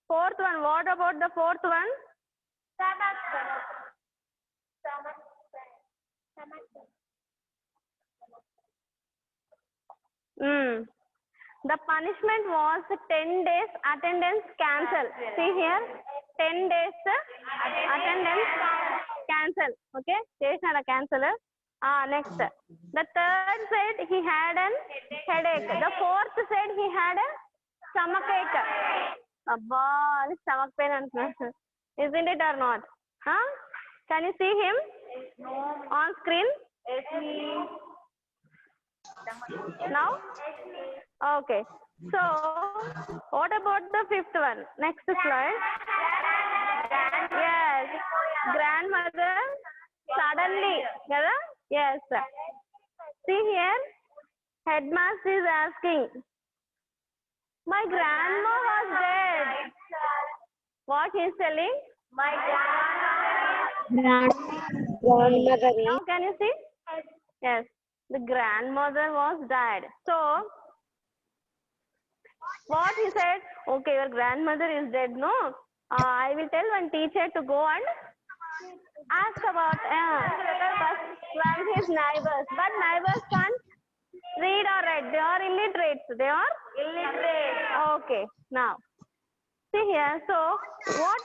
Fourth one. What about the fourth one? The punishment was 10 days attendance cancel. See here, 10 days attendance cancel. Okay, station cancel. Next, the third said he had an headache. The fourth said he had a stomachache. Abba, stomach pain. Isn't it or not? Huh? Can you see him on screen? Now? Okay. So, what about the fifth one? Next slide. Yes. Grandmother suddenly. Yes. See here. Headmaster is asking. My grandma was dead. What he is telling? My grandmother. Now can you see? Yes. The grandmother was dead. So, what he said? Okay, your grandmother is dead, no? I will tell one teacher to go and ask about from his neighbors. But neighbors can't read or write. They are illiterate. They are illiterate. Okay. Now, see here. So, what?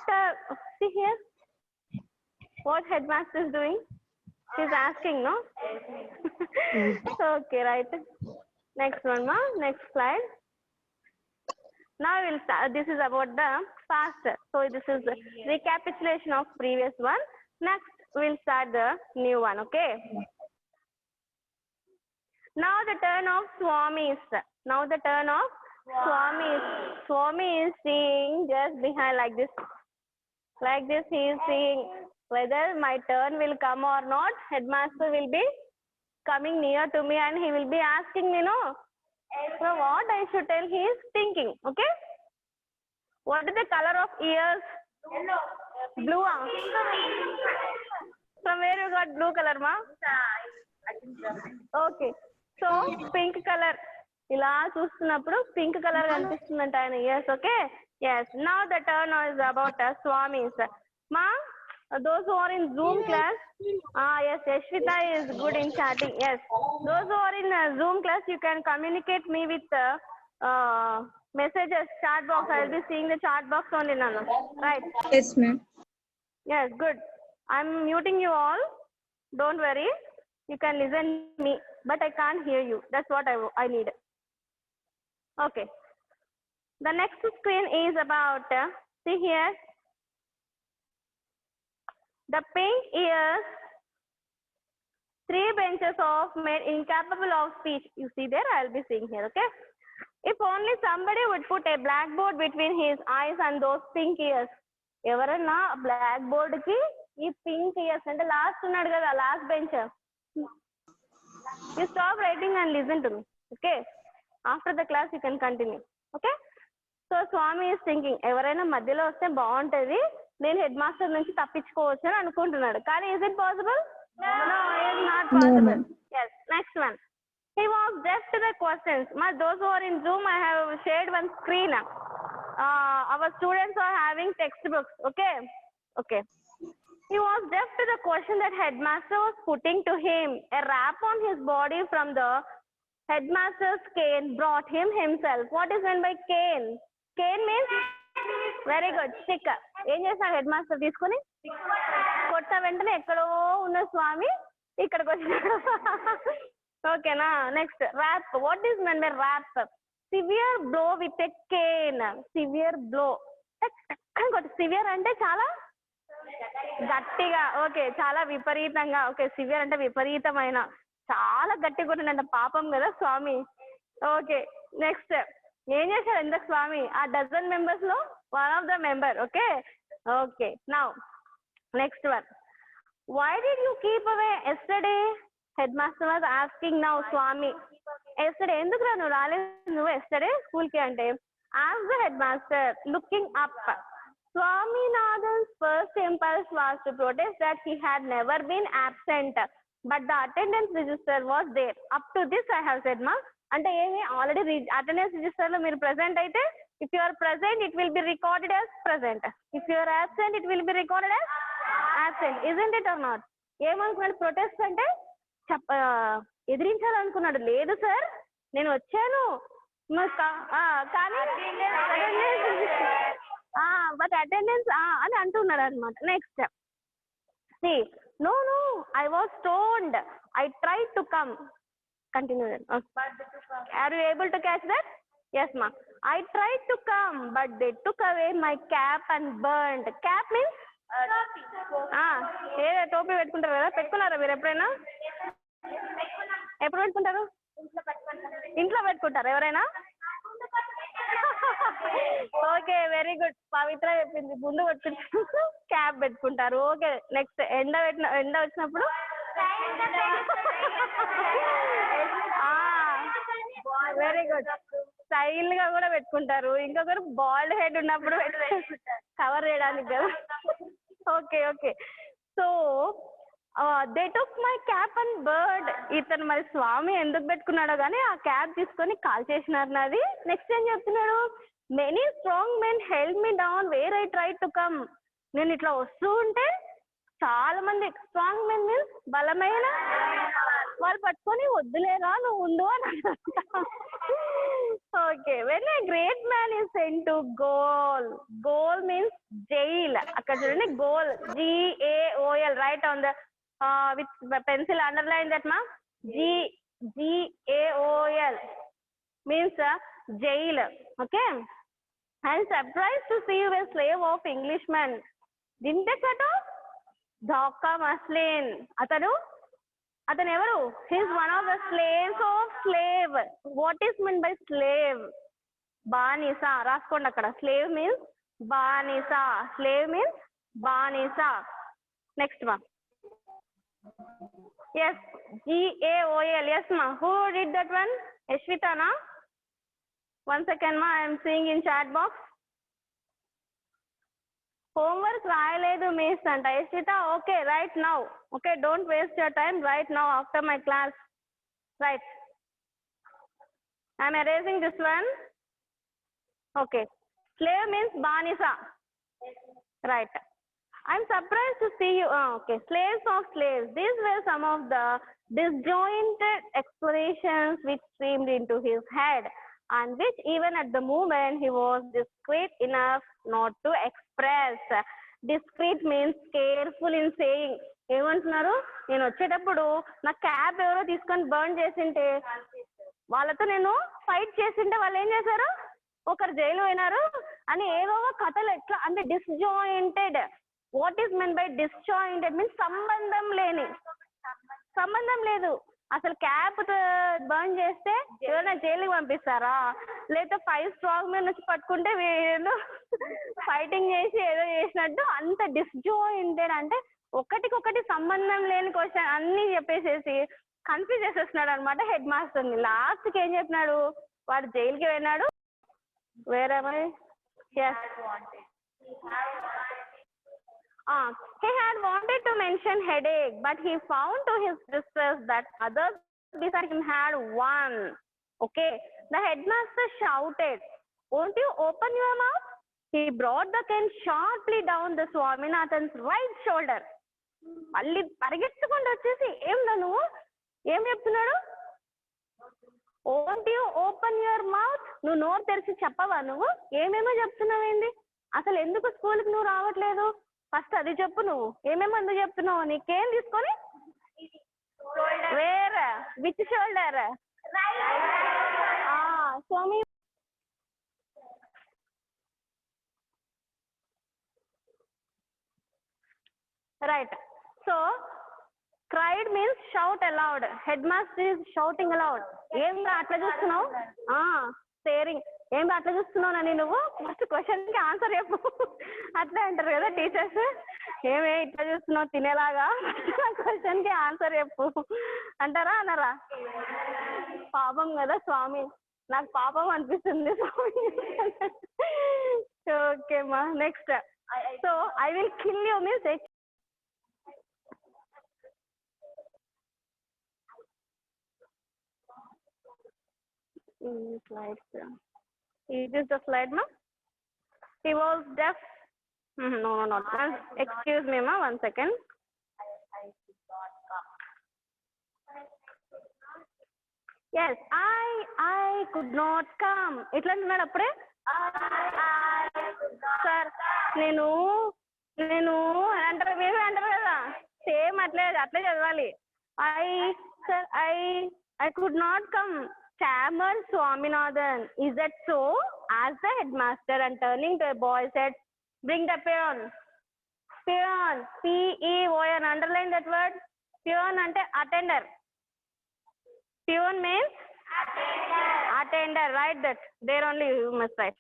See here. What headmaster is doing? He's asking, no? Okay, right. Next one, ma. Next slide. Now we'll start. This is about the past. So this is the recapitulation of previous one. Next, we'll start the new one. Okay. Now the turn of Swamis. Now the turn of Swamis. Swami is seeing just behind like this. Like this, he is seeing whether my turn will come or not. Headmaster will be coming near to me and he will be asking me, no? So what I should tell, he is thinking. Okay. What is the color of ears? Yellow. Blue. From where you got blue color, ma? Okay. So pink color. Ila chustunappudu pink color kanipistunదంట ఆయన ears. Okay. Yes. Now the turn is about Swamis. Ma, those who are in Zoom class, yes, Yashvita is good in chatting. Yes, those who are in Zoom class, you can communicate me with messages, chat box. I will be seeing the chat box only now. Right? Yes, ma'am. Yes, good. I'm muting you all. Don't worry. You can listen me, but I can't hear you. That's what I need. Okay. The next screen is about, see here, the pink ears, 3 benches of made incapable of speech. You see there, I'll be seeing here, okay? If only somebody would put a blackboard between his eyes and those pink ears. Evarana blackboard ki ee pink ears ante last unnadu kada, last bench. You stop writing and listen to me, okay? After the class, you can continue, okay? So Swami is thinking, ఎవరైనా మధ్యలో వస్తే బాగుంటది, నేను head master నుంచి తప్పించుకోవచ్చు అని అనుకుంటున్నాడు. కానీ is it possible? No, it is not possible. Yes, next one. He was deaf to the questions. Those who are in Zoom, I have shared one screen. Our students are having textbooks, okay? Okay. He was deaf to the question that headmaster was putting to him. A rap on his body from the headmaster's cane brought him himself. What is meant by cane? Cane means very good. Stick. ఏం చేస్తాడు head master తీసుకుని కొట్ట వెంటనే ఎక్కడో ఉన్న స్వామి ఇక్కడికి వచ్చినాడు. ఓకేనా? Next rap. What is meant by rap? Severe blow with a cane. Severe blow. Severe అంటే చాలా గట్టిగా. ఓకే, చాలా విపరీతంగా. ఓకే, సివియర్ అంటే విపరీతమైన, చాలా గట్టిగా కొట్టినంట. పాపం కదా స్వామి. ఓకే, నెక్స్ట్ ఏం చేశాడు ఇంతకు స్వామి? ఆ డజన్ మెంబర్స్ లో one of the member. Okay okay. Now next one. Why did you keep away yesterday? Head master was asking now Swami. Yesterday ఎందుకు రా నువ్వు రాలేదు నువ్వు ఎస్టర్డే స్కూల్ కి అంటే, ask the head master looking up. Swaminathan's first impulse was to protest that he had never been absent, but the attendance register was there. Up to this I have said, ma. అంటే ఏమి already attendance register లో మీరు present అయితే If you are present, it will be recorded as present. If you are absent, it will be recorded as absent. Isn't it or not? ఏమనుకున్నాడు protest అంటే ఎదిరించాలనుకున్నాడు. లేదు sir నేను వచ్చాను కానీ బట్ అటెండెన్స్ అని అంటున్నాడు అనమాట. Next see no no I was told I try to come. Continue. Are you able to catch that? Yes ma. I tried to come, but they took away my cap and burned. Cap means ఏ టోపీ పెట్టుకుంటారు కదా, పెట్టుకున్నారా మీరు ఎప్పుడైనా? ఎప్పుడు పెట్టుకుంటారు? ఇంట్లో పెట్టుకుంటారు ఎవరైనా? Okay, very good. పవిత్ర చెప్పింది ముందు పెట్టుకుంటారు, క్యాప్ పెట్టుకుంటారు. ఓకే, నెక్స్ట్ ఎండ వచ్చినప్పుడు వెరీ గుడ్, స్టైల్ గా కూడా పెట్టుకుంటారు. ఇంకొకరు బాల్డ్ హెడ్ ఉన్నప్పుడు కవర్ చేయడానికి కదా. Okay okay, so they took my cap and bird. ఇతను మరి స్వామి ఎందుకు పెట్టుకున్నాడో కానీ ఆ క్యాప్ తీసుకొని కాల్ చేసినారు నాది. నెక్స్ట్ ఏం చెప్తున్నాడు? Many strong men help me down where I try to come. నేను ఇట్లా వస్తూ ఉంటే చాలా మంది, స్ట్రాంగ్ మెన్ మీన్స్ బలమైన వాళ్ళు పట్టుకొని వద్దులేరా నువ్వు ఉండు అని అంటారు. Okay, when a great man is sent to goal. Goal means jail. అక్కడ చూడండి, goal GAOL. Right on the with pencil underline that మా. GAOL means jail. Okay, I am surprised to see you a slave of Englishman. Didn't they cut off? Dhaka Maslin. అతను ఎవరు? He is one of the slaves of slave. What is meant by slave? బానిస. రాసుకోండి అక్కడ. slave means బానిస. slave means బానిస. Next మా. yes, GAOL. yes ma. who did that one? Yashvita na? One second ma, I am seeing in chat box. homework రాయలేదు miss అంట Yashwitha. Okay, right now. Okay, don't waste your time, right now after my class. Right, I'm erasing this one. Okay, slave means బానిస. Right, I'm surprised to see you. Okay, slaves of slaves. These were some of the disjointed explanations which streamed into his head, and which even at the moment he was discreet enough not to express. Discreet means careful in saying. ఏమంటున్నారు? నేను వచ్చేటప్పుడు నా cap ఎవరో తీసుకొని burn చేసింటే, వాళ్ళతో నేను fight చేసింటే వాళ్ళు ఏం చేశారు? ఒకరు జైలు పోయినారు అని ఏదో కథలు. ఎట్లా అంటే disjointed. What is meant by disjointed? Means సంబంధం లేని. సంబంధం లేదు. అసలు క్యాప్ బర్న్ చేస్తే ఎవరైనా జైలుకి పంపిస్తారా? లేదా 5 స్ట్రాంగ్ మెన్ వచ్చి పట్టుకుంటే వీళ్ళు ఫైటింగ్ చేసి ఏదో చేసినట్టు. అంత డిస్జాయింటెడ్ అంటే ఒకటికొకటి సంబంధం లేని క్వశ్చన్ అన్ని చెప్పేసేసి కన్ఫ్యూజ్ చేసేస్తున్నాడు అనమాట హెడ్ మాస్టర్ని. లాస్ట్కి ఏం చెప్పినాడు? వాడు జైలుకి వెళ్ళినాడు. వేరేమై he had wanted to mention headache, but he found to his distress that others beside him had one. Okay, the headmaster shouted, won't you open your mouth? He brought the cane sharply down the Swaminathan's right shoulder. మళ్ళీ పరిగెత్తుకుంటూ వచ్చేసి, నువ్వు ఏం చెప్తున్నాడు? won't you open your mouth? నువ్వు నోరు తెరిచి చెప్పవా? నువ్వు ఏమేమో చెప్తున్నావేంది? అసలు ఎందుకు స్కూల్కి నువ్వు రావట్లేదు? ఫస్ట్ అది చెప్పు. నువ్వు ఏమేమో ఎందుకు చెప్తున్నావు? నీకేం తీసుకొని? Where? Which shoulder? Swami right. So cried means shout aloud. Headmaster is shouting aloud. ఏం అట్లా చూస్తున్నావు? స్టేరింగ్. ఏం అట్లా చూస్తున్నావు నన్ను? నువ్వు ఫస్ట్ క్వశ్చన్కి ఆన్సర్ చెప్పు. అట్లా అంటారు కదా టీచర్స్. ఏమే ఇట్లా చూస్తున్నావు తినేలాగా? క్వశ్చన్కి ఆన్సర్ చెప్పు అంటారా అనరా? పాపం కదా స్వామి, నాకు పాపం అనిపిస్తుంది స్వామి. ఓకే మా. Next, so I will kill you means slides. Is this the slide, ma? He was deaf. No, not. Excuse me, ma. 1 second. Yes, I could not come. ఎట్లా అంటున్నాడు అప్పుడే? సార్ నేను అంటారు, మేమే అంటారు కదా, సేమ్ అట్లే చదవాలి. Sir, I could not come. Chairman Swaminathan, is that so? Asked the headmaster, and turning to a boy said, bring the peon. Peon, P-E-O-N, underline that word. Peon ante attender. Peon means attender. Write that. There only you must write.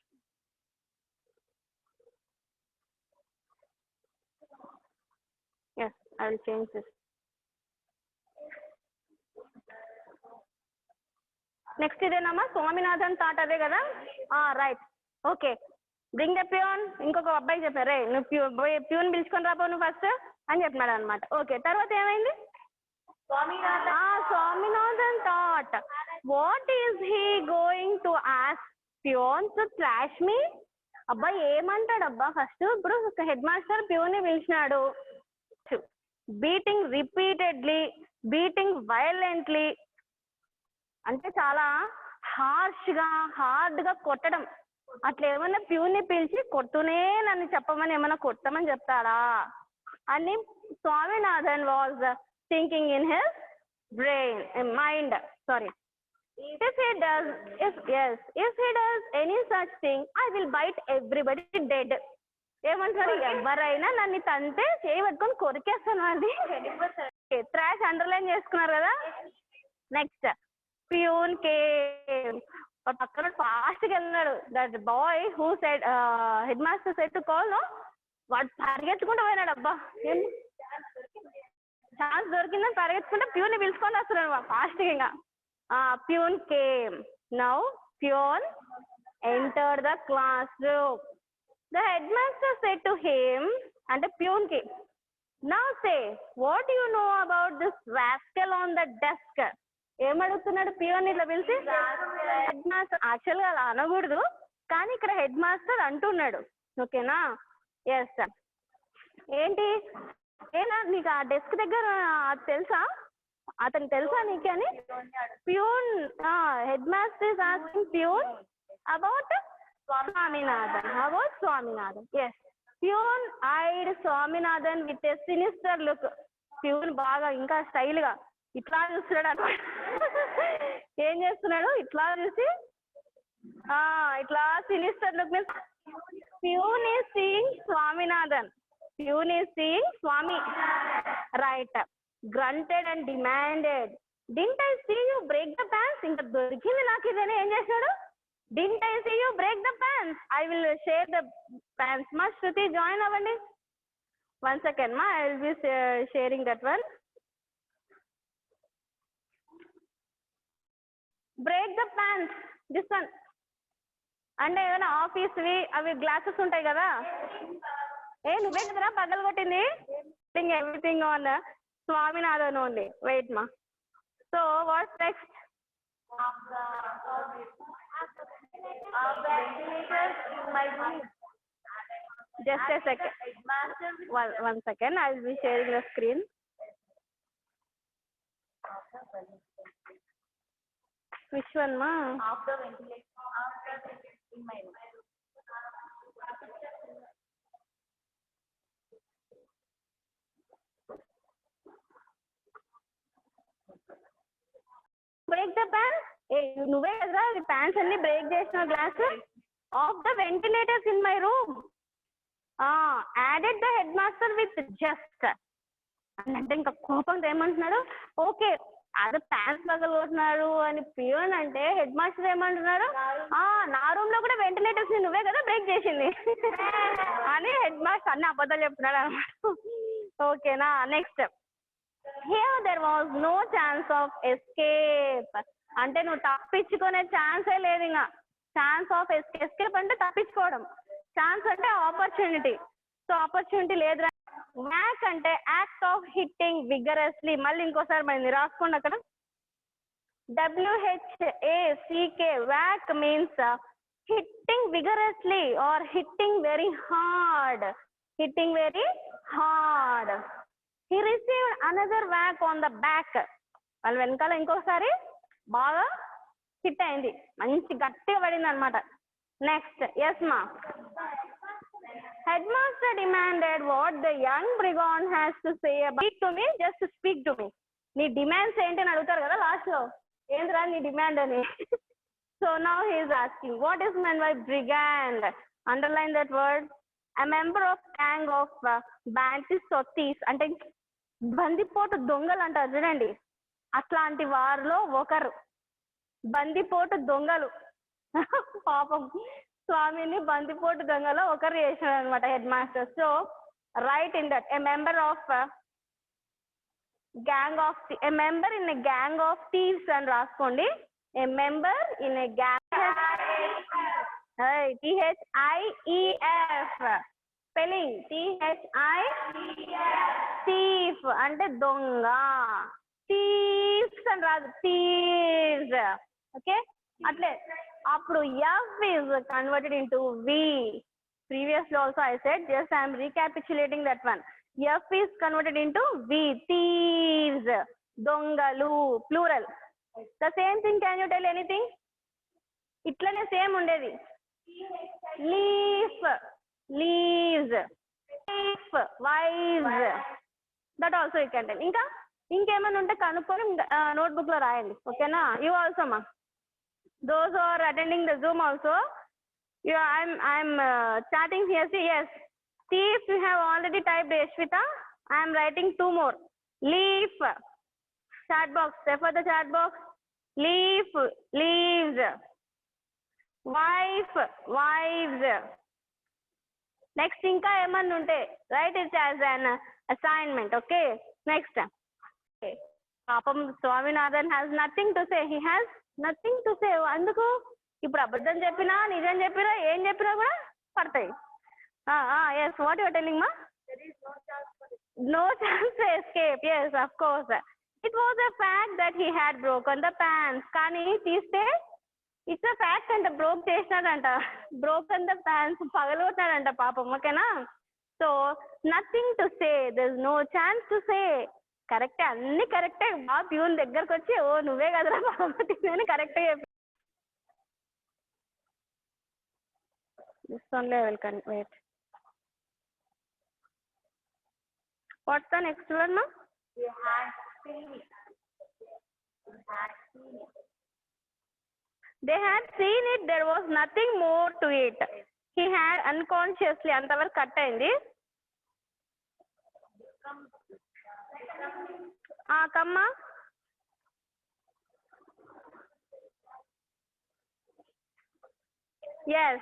Yes, I will change this. Next ఇదేనమ్మా, Swaminathan thought అదే కదా, right. Okay, bring the peon. ఇంకొక అబ్బాయి చెప్పారే, నువ్వు peon పిలుచుకొని రాపో నువ్వు ఫస్ట్ అని చెప్పినాడు అనమాట. ఓకే, తర్వాత ఏమైంది? Swaminathan thought, what is he going to ask peon to slash me? అబ్బా ఏమంటాడు అబ్బా ఫస్ట్. ఇప్పుడు హెడ్ మాస్టర్ ప్యూన్ ని పిలిచినాడు, బీటింగ్ రిపీటెడ్లీ, బీటింగ్ వైలెంట్లీ, అంటే చాలా హార్డ్ గా కొట్టడం. అట్లా ఏమన్నా ప్యూన్ ని పిలిచి కొడుతూనే నన్ను చెప్పమని ఏమన్నా కొట్టమని చెప్తాడా అని Swaminathan was thinking in his mind. Sorry. If he does any such thing, I will bite everybody dead. ఏమంటాడు, ఎవరైనా నన్ను తంతే చేయి పట్టుకొని కొరికేస్తాను అండి. ట్రాష్ అండర్లైన్ చేసుకున్నారు కదా. Next, peon came. పక్కన ఫాస్ట్ గా వెళ్ళినాడు. That boy who said, head master said to call, no, వాడు పరిగెత్తుకుంటూ పోయినాడు. అబ్బా ఛాన్స్ దొరికిందని పరిగెత్తుకుంటే ప్యూన్ ని పిలుచుకొని వస్తున్నాడు ఫాస్ట్ గా. Peon came. Now peon entered the class room. The head master said to him, అంటే ప్యూన్ కి, now say what you know about this rascal on the desk. ఏమడుగుతున్నాడు ప్యూన్ ఇట్లా పిలిచి? హెడ్ మాస్టర్ యాక్చువల్గా అలా అనకూడదు, కానీ ఇక్కడ హెడ్ మాస్టర్ అంటున్నాడు. ఓకేనా? Yes sir. ఏంటి ఏనా నీకు ఆ డెస్క్ దగ్గర తెలుసా, అతను తెలుసా నీకు అని? Peon, head master is asking peon about Swaminathan. About Swaminathan. Yes. Peon eyed Swaminathan with a sinister look. Peon బాగా ఇంకా స్టైల్ గా ఇట్లా చూస్తున్నాడు అనమాట. ఏం చేస్తున్నాడు? ఇట్లా చూసి ఇట్లా sinister look means peon is seeing Swaminathan. Peon is seeing Swami. Right. Grunted and demanded, didn't I see you break the panes. ఇంకా దొరికింది నాకు ఇదని. ఏం చేశాడు? Didn't I see you break the panes, I will share the panes. మా Shruti join అవ్వండి. 1 second మా, I will be sharing that one. Break the panes, this one. అంటే ఏదైనా ఆఫీస్వి అవి గ్లాసెస్ ఉంటాయి కదా, నువ్వే కదరా పగలు కొట్టింది. Everything on Swaminathan only. Wait మా. So what's next? Just a second. One second. I will be sharing the screen. Which one, ma? After ventilation in my room. Break the pan. నువ్వే కదా ప్యాన్స్ అన్ని బ్రేక్ చేసిన glass. Of the ventilators in my room. Added the head master with just. అంటే ఇంకా కోపంతో ఏమంటున్నాడు? Okay అది fans పగలగొట్టినాడు అని ప్యూన్ అంటే హెడ్ మాస్టర్ ఏమంటున్నాడు? నా రూమ్ లో కూడా వెంటిలేటర్స్ నువ్వే కదా బ్రేక్ చేసింది అని హెడ్ మాస్టర్ అన్ని అబద్ధాలు చెప్తున్నాడు అనమాట. ఓకేనా? Next, here there was no chance of escape. అంటే నువ్వు తప్పించుకునే ఛాన్సే లేదు. ఇంకా ఛాన్స్ ఆఫ్ ఎస్కేప్ అంటే తప్పించుకోవడం, ఛాన్స్ అంటే ఆపర్చునిటీ. సో ఆపర్చునిటీ లేదు. వ్యాక్ అంటే యాక్ట్ ఆఫ్ హిట్టింగ్ విగరస్లీ. మళ్ళీ ఇంకోసారి మరి రాసుకోండి అక్కడ. WHACK. Wack means hitting vigorously or hitting very hard. Hitting very hard. He received another whack on the back. వాళ్ళ వెనకాల ఇంకొకసారి బాగా హిట్ అయింది, మంచి గట్టిగా పడింది అనమాట. నెక్స్ట్, ఎస్ మా. Headmaster demanded what the young brigand has to say about. Speak to me, just speak to me. నీ డిమాండ్స్ ఏంటి అని అడుగుతారు కదా లాస్ట్ లో, ఏంటిరా నీ డిమాండ్ అని. So now he is asking, what is meant by brigand? Underline that word. A member of gang of bandits or thieves. అంటే బందిపోటు దొంగలు అంటారు చూడండి, అట్లాంటి వారిలో ఒకరు. బందిపోటు దొంగలు. పాపం స్వామిని బందిపోటు దొంగలో ఒకరు చేసినారు అనమాట head master. So right in that, a member of gang of a member in a gang of thieves అని రాసుకోండి. a member in a gang, THIEF spelling, thief అంటే దొంగ, thieves అని రాదు, thieves. ఓకే, అట్లే అప్పుడు f is converted into v. Previously also I said, just I am recapitulating that one. F is converted into v, thieves, దొంగలు, plural. The same thing, can you tell anything? ఇట్లనే same ఉండేది. leaf, leaves, leaf, wives, that also you can tell. ఇంకా ఇంకేమైనా ఉంటే కనుక్కొని notebook లో రాయండి, ఓకేనా? యూ ఆల్సో మా, those who are attending the Zoom also, I'm chatting here. See, yes, thief you have already typed, Yashvita. I am writing two more. Leaf, chat box, refer the chat box. Leaf, leaves. Wife, wives. Next inka emanna unte write it as an assignment. Okay, next. Okay, Papam Swaminathan has nothing to say. He has nothing to say. అందుకు ఇప్పుడు అబద్ధం చెప్పినా నిజం చెప్పినా ఏం చెప్పినా కూడా పడతాయి. Yes, what you are telling, ma? There is no chance to escape. Yes, of course. It was a fact that he had broken the pants. కానీ తీస్తే it's a fact and broke చేసినాడంట, broken the pants, పగలగొట్టాడంట పాపం, ఓకేనా? So nothing to say, there is no chance to say. కరెక్టే, అన్ని కరెక్టే. బాగా peon దగ్గరకు వచ్చి, ఓ నువ్వే కదరా బాబు కరెక్ట్గా చెప్పి, this only I will wait. What's the next one, ma? They had seen it. They had seen it. There was nothing more to it. He had unconsciously, అంతవరకు కట్ అయింది. కమ్మా, yes,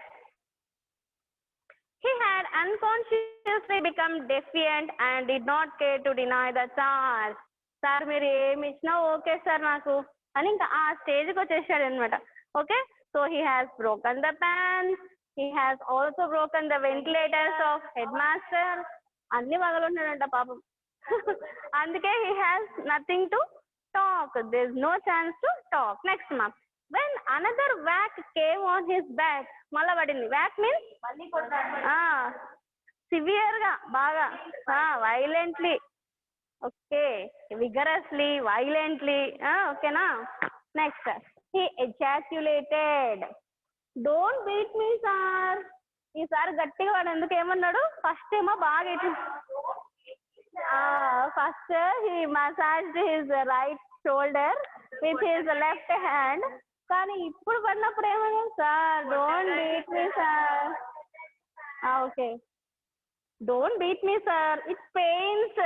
he had unconsciously become defiant and did not care to deny the charge. Sir మీరు ఏమి ఇచ్చినా okay sir నాకు అని ఇంకా ఆ స్టేజ్కి వచ్చేసాడు అనమాట. Okay, so he has broken the panes, he has also broken the ventilators of head master. అన్ని పగలుంటాడంట పాపం. అందుకే he has nothing to talk, there is no chance to talk. Next ma, when another whack came on his back, మళ్ళా పడింది. whack means severe గా, బాగా, violently. Okay, vigorously, violently, ఓకేనా? Next, he ejaculated, don't beat me sir. ఈసారి గట్టిగా వాడు ఎందుకు ఏమన్నాడు, ఫస్ట్ ఏమో బాగా first he massaged his right shoulder with his left hand. కానీ ఇప్పుడు పడినప్పుడు ఏమన్నా, sir don't beat me sir. Okay, don't beat me sir, it pains.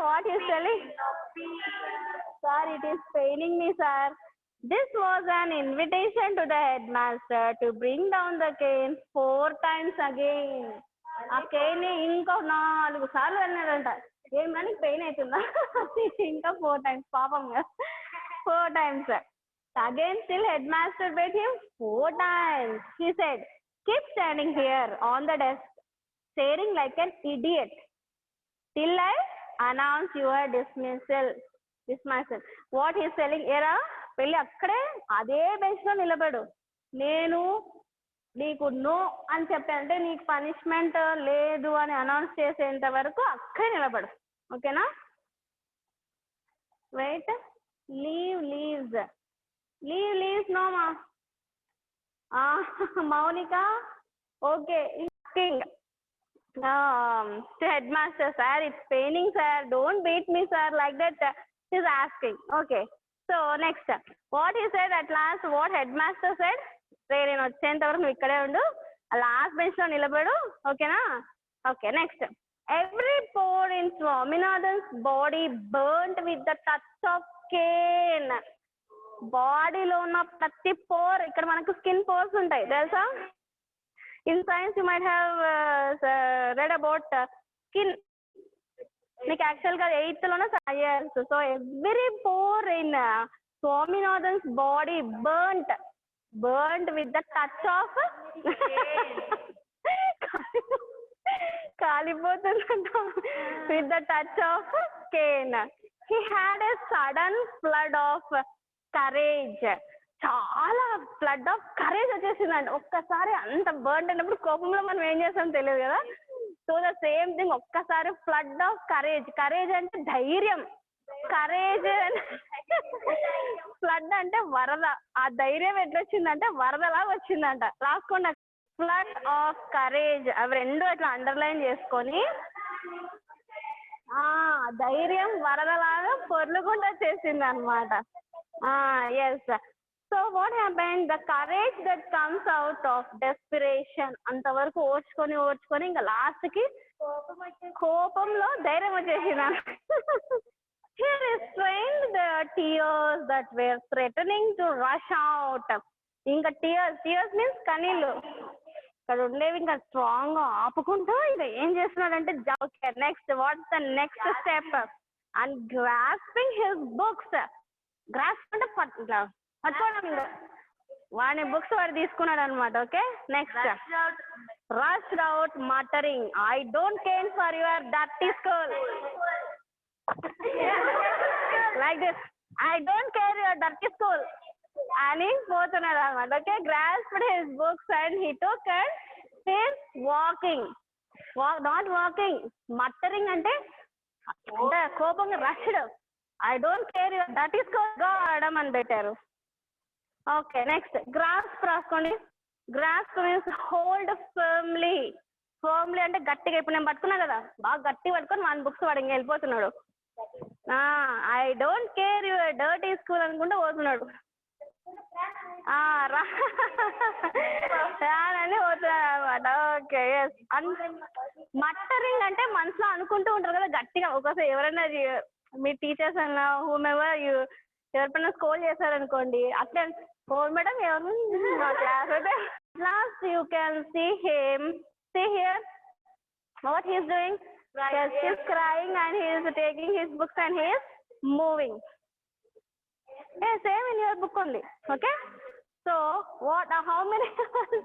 What is telling, sir it is paining me sir. This was an invitation to the headmaster to bring down the cane 4 times again. ఆ cane ఇంకో 4 సార్లు అన్నాడంట. ఏమని pain అవుతుందా, ఇంకా 4 times, పాపం 4 times. Again still headmaster beat him 4 times. He said, keep standing here on the desk staring like an idiot till I announce your dismissal. What he is telling, era వెళ్ళి అక్కడే అదే bench లో నిలబడు, నేను నీకు no అని చెప్పానంటే నీకు పనిష్మెంట్ లేదు అని అనౌన్స్ చేసేంత వరకు అక్కడే నిలబడు. ఓకేనా? వెయిట్. లీవ్స్ నో మా. Mounika okay. Headmaster sir, it's paining sir, don't beat me sir, like that he's asking. Okay, so next what he said at last, what headmaster said, నేను వచ్చేంత వరకు నువ్వు ఇక్కడే ఉండు, లాస్ట్ బెంచ్ లో నిలబడు. ఓకేనా? Okay, next. Every pore in Swaminathan's body burned with the touch of cane. బాడీలో ఉన్న ప్రతి పోర్, ఇక్కడ మనకు స్కిన్ పోర్స్ ఉంటాయి తెలుసా? In science you might have read about skin. Like actual ga 8th lo na yes. So every pore in Swaminathan's body burnt with the touch of kalipotundanta with the touch of cane. He had a sudden flood of courage. చాలా flood of courage వచ్చేసిందండి. ఒక్కసారి అంత burn అయినప్పుడు కోపంలో మనం ఏం చేస్తాం తెలియదు కదా. సో ద సేమ్ థింగ్, ఒక్కసారి ఫ్లడ్ ఆఫ్ కరేజ్ అంటే ధైర్యం, కరేజ్ ఫ్లడ్ అంటే వరద. ఆ ధైర్యం ఎట్లొచ్చిందంటే వరదలాగా వచ్చిందంట. రాసుకోండి, ఫ్లడ్ ఆఫ్ కరేజ్. అవి రెండు ఇట్లా అండర్లైన్ చేసుకొని, ధైర్యం వరదలాగా పొర్లుకుండా వచ్చేసింది అనమాట. Yes. So what happened? The courage that comes out of desperation. అంతవరకు ఓర్చుకొని ఇంకా లాస్ట్ కి కోపంలో ధైర్యం వచ్చేసింది. He restrained the tears that were threatening to rush out. ఇంకా టీయర్స్ మీన్స్ కన్నీళ్ళు ఇక్కడ ఉండేవి ఇంకా స్ట్రాంగ్ గా ఆపుకుంటూ ఇంకా ఏం చేస్తున్నాడంటే next what's the next step? And grasping his books. Grasp అంటే పట్టుకోవడం, వాడి బుక్స్ వాడు తీసుకున్నాడు అనమాట. Okay, next. Rushed out muttering, I don't care for your dirty school. Like this, I don't care your dirty school అని పోతున్నాడు అనమాట. Okay, grasped his books and he took and his walking. Not walking, muttering అంటే కోపంగా rushed. I don't care your dirty school, go Adam అని పెట్టారు. Okay, next. Grasp రాసుకోండి. Grasp means hold firmly. అంటే గట్టిగా. ఇప్పుడు నేను పట్టుకున్నా కదా, బాగా గట్టి పట్టుకొని వన్ బుక్స్ వాడు ఇంకా వెళ్ళిపోతున్నాడు. I don't care your dirty school అనుకుంటూ పోతున్నాడు. అని పోతున్నాడు అనమాట. Okay, yes. మట్టరింగ్ అంటే మనసులో అనుకుంటూ ఉంటారు కదా గట్టిగా. ఒకసారి ఎవరైనా మీ టీచర్స్ అన్నా హూమెవర్ ఎవరిపైనా స్కోల్ చేశారనుకోండి, అట్లా మేడం ఎవరు మా క్లాస్ అయితే last you can see here what he is doing. Yes, he is crying and he is taking his books and he is moving. Yeah, same in your book only. Okay, so how many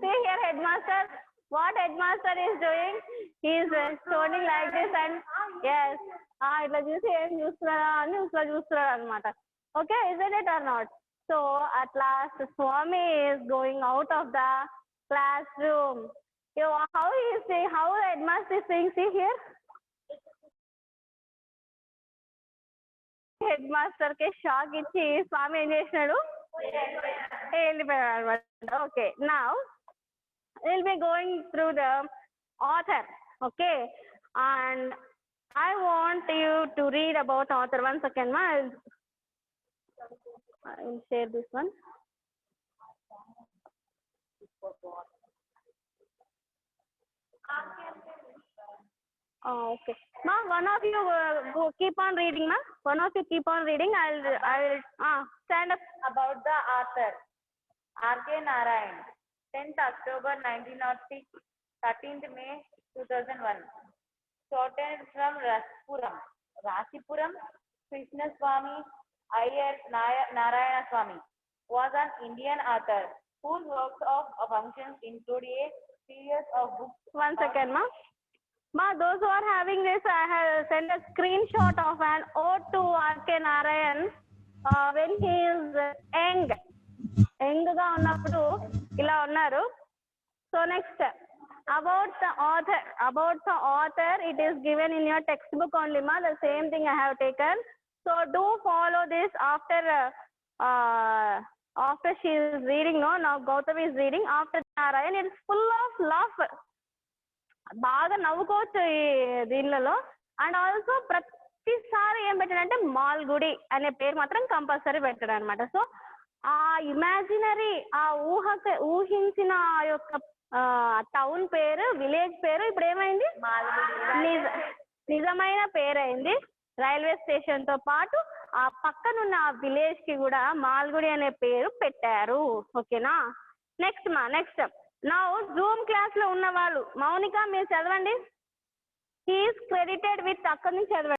see here headmaster, what headmaster is doing? He is standing like this and yes, itla చూసి ఏం చూస్తున్నారా అని ఇట్లా చూస్తున్నాడు అనమాట. Okay, isn't it or not? So at last Swami is going out of the classroom. How he is saying, how the headmaster is saying, see here, headmaster ke shock ichi Swami em chesinadu వెళ్ళిపోయాడు అనమాట. Okay, now we'll be going through the author. Okay, and I want you to read about author. One second ma, I will share this one. Okay ma, one of you go keep on reading ma, one of you keep on reading. I will stand up. About the author, R.K. Narayan, 10th October 1906, 13th May 2001. Shortened from Rasipuram Krishnaswamy I.R. Narayana Swamy was an Indian author whose works of functions include a series of books. One second ma, those who are having this, I have sent a screenshot of an ode to R.K. Narayan when he is young గా ఉన్నప్పుడు ఇలా ఉన్నారు. So next, about the author, it is given in your textbook only, ma. The same thing I have taken. So do follow this after she is reading. No, now Gautami is reading. After Narayan, it is full of laughter. బాగా నవ్వుకోవచ్చు ఈ దీనిలలో. And also ప్రతిసారి ఏం పెట్టాడంటే మాల్గుడి అనే పేరు మాత్రం compulsory పెట్టాడు అనమాట. సో ఆ ఇమాజినరీ, ఆ ఊహించిన ఆ యొక్క టౌన్ పేరు, విలేజ్ పేరు ఇప్పుడు ఏమైంది, నిజమైన పేరు అయింది. రైల్వే స్టేషన్ తో పాటు ఆ పక్కనున్న ఆ విలేజ్ కి కూడా మాల్గుడి అనే పేరు పెట్టారు. ఓకేనా? నెక్స్ట్ నెక్స్ట్ నా జూమ్ క్లాస్ లో ఉన్న వాళ్ళు, మౌనిక మీరు చదవండి. హీఈస్ క్రెడిటెడ్ విత్, అక్కడి నుంచి చదవండి.